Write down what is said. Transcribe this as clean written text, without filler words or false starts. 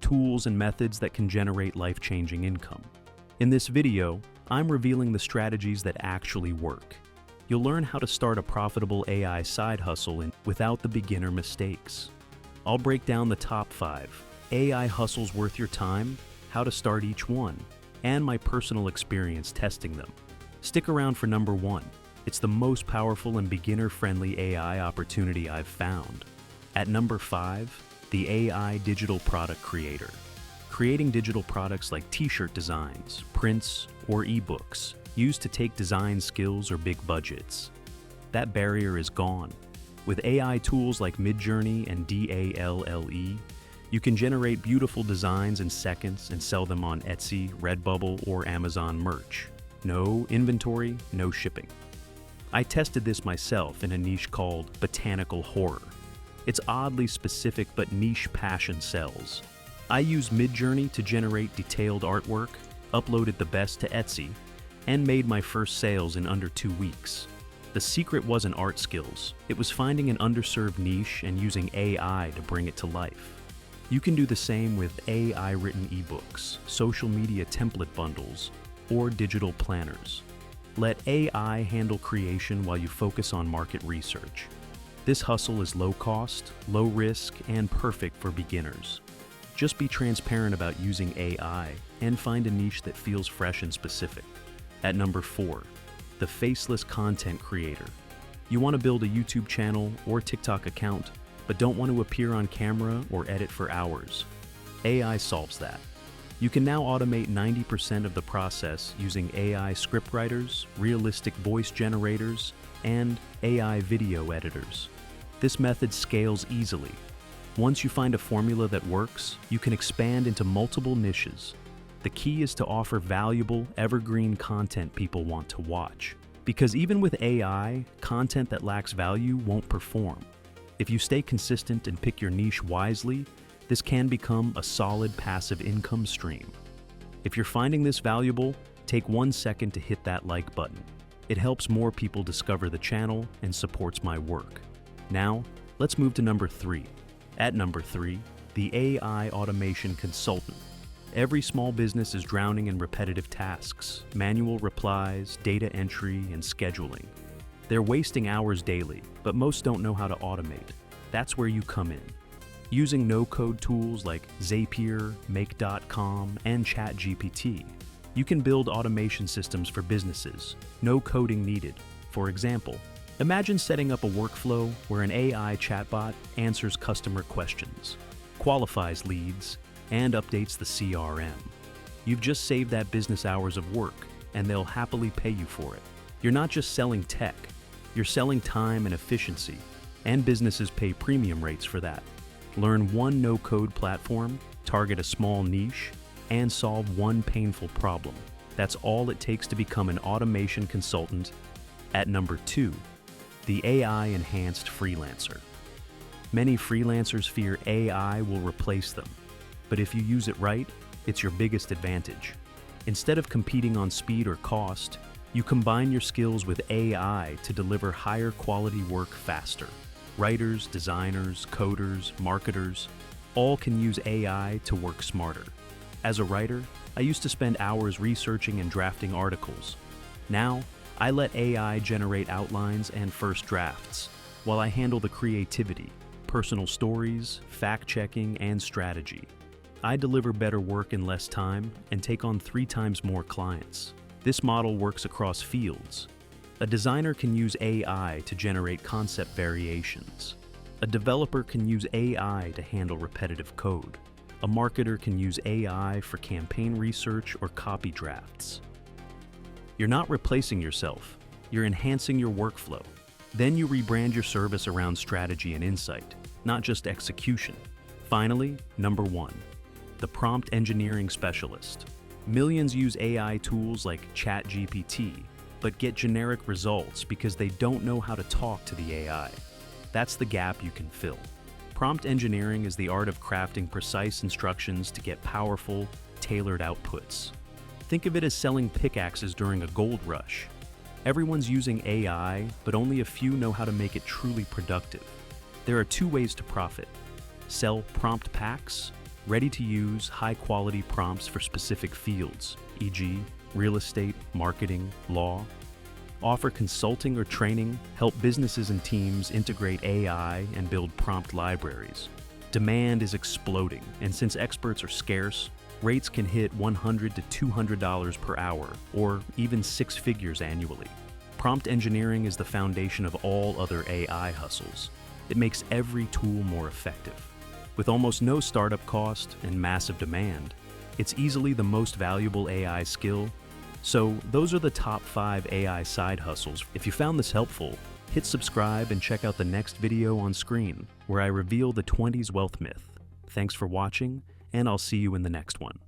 tools and methods that can generate life-changing income. In this video, I'm revealing the strategies that actually work. You'll learn how to start a profitable AI side hustle without the beginner mistakes. I'll break down the top 5 AI hustles worth your time, how to start each one, and my personal experience testing them. Stick around for number 1. It's the most powerful and beginner-friendly AI opportunity I've found. At number 5, the AI digital product creator. Creating digital products like t-shirt designs, prints, or ebooks, used to take design skills or big budgets. That barrier is gone. With AI tools like Midjourney and DALL-E, you can generate beautiful designs in seconds and sell them on Etsy, Redbubble, or Amazon merch. No inventory, no shipping. I tested this myself in a niche called botanical horror. It's oddly specific but niche passion sells. I used Midjourney to generate detailed artwork, uploaded the best to Etsy, and made my first sales in under 2 weeks. The secret wasn't art skills, it was finding an underserved niche and using AI to bring it to life. You can do the same with AI-written ebooks, social media template bundles, or digital planners. Let AI handle creation while you focus on market research. This hustle is low cost, low risk, and perfect for beginners. Just be transparent about using AI and find a niche that feels fresh and specific. At number 4, the faceless content creator. You want to build a YouTube channel or TikTok account, but don't want to appear on camera or edit for hours. AI solves that. You can now automate 90% of the process using AI scriptwriters, realistic voice generators, and AI video editors. This method scales easily. Once you find a formula that works, you can expand into multiple niches. The key is to offer valuable, evergreen content people want to watch. Because even with AI, content that lacks value won't perform. If you stay consistent and pick your niche wisely, this can become a solid passive income stream. If you're finding this valuable, take 1 second to hit that like button. It helps more people discover the channel and supports my work. Now, let's move to number 3. At number 3, the AI automation consultant. Every small business is drowning in repetitive tasks, manual replies, data entry, and scheduling. They're wasting hours daily, but most don't know how to automate. That's where you come in. Using no-code tools like Zapier, Make.com, and ChatGPT, you can build automation systems for businesses. No coding needed. For example, imagine setting up a workflow where an AI chatbot answers customer questions, qualifies leads, and updates the CRM. You've just saved that business hours of work, and they'll happily pay you for it. You're not just selling tech, you're selling time and efficiency, and businesses pay premium rates for that. Learn one no-code platform, target a small niche, and solve one painful problem. That's all it takes to become an automation consultant. At number 2, the AI-Enhanced Freelancer. Many freelancers fear AI will replace them, but if you use it right, it's your biggest advantage. Instead of competing on speed or cost, you combine your skills with AI to deliver higher quality work faster. Writers, designers, coders, marketers, all can use AI to work smarter. As a writer, I used to spend hours researching and drafting articles. Now, I let AI generate outlines and first drafts, while I handle the creativity, personal stories, fact-checking, and strategy. I deliver better work in less time and take on 3 times more clients. This model works across fields. A designer can use AI to generate concept variations. A developer can use AI to handle repetitive code. A marketer can use AI for campaign research or copy drafts. You're not replacing yourself, you're enhancing your workflow. Then you rebrand your service around strategy and insight, not just execution. Finally, number 1, the prompt engineering specialist. Millions use AI tools like ChatGPT, but get generic results because they don't know how to talk to the AI. That's the gap you can fill. Prompt engineering is the art of crafting precise instructions to get powerful, tailored outputs. Think of it as selling pickaxes during a gold rush. Everyone's using AI, but only a few know how to make it truly productive. There are 2 ways to profit: sell prompt packs ready-to-use, high-quality prompts for specific fields, e.g., real estate, marketing, law. Offer consulting or training, help businesses and teams integrate AI and build prompt libraries. Demand is exploding, and since experts are scarce, rates can hit $100 to $200 per hour, or even six figures annually. Prompt engineering is the foundation of all other AI hustles. It makes every tool more effective. With almost no startup cost and massive demand, it's easily the most valuable AI skill. So those are the top 5 AI side hustles. If you found this helpful, hit subscribe and check out the next video on screen, where I reveal the 20s wealth myth. Thanks for watching, and I'll see you in the next one.